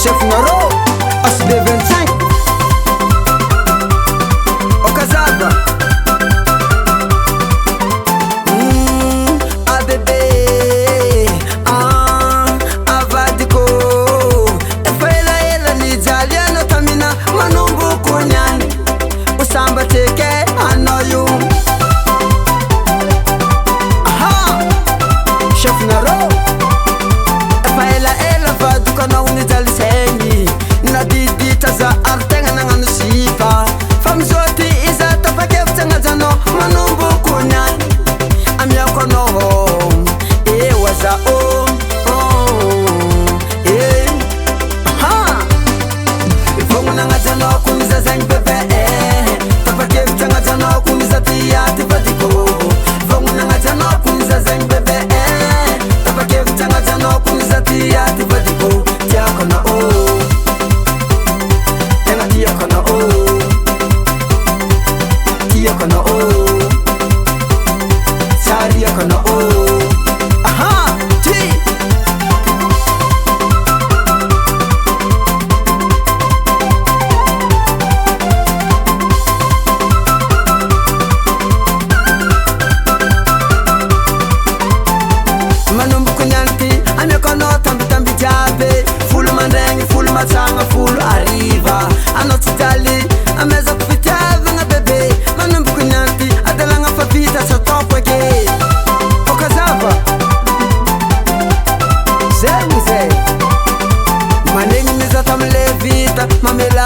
Chef Naro, SB25 Okazaba ABB Avadiko Efaela ela ni jaliano tamina manumbu kunyani Usamba teke anoyu Chef Naro Efaela ela vaduka na unijali senyi Na didita za artenga na nganu sipa Famzoti iza tapakefta nga jano manumbu kunyani Amya kono waza Ifongu na nga jano kuniza zengi bebe Tapakefta nga jano kuniza tiyati vadiko Ifongu na nga jano kuniza zengi bebe Tapakefta nga jano kuniza tiyati vadiko Tia kono Tenga tia kono Tia kono Saria kono Aha, ti Manumbu kunyanti, ane kono tambi jabe Fulu mandengi, fulu matanga, fulu arriva Ano titali, ameza kupitava nga bebe Manumbu kunyanti, adalanga fapita sa topwege Okazava Zemu ze Manengi miza tamle vita, mamela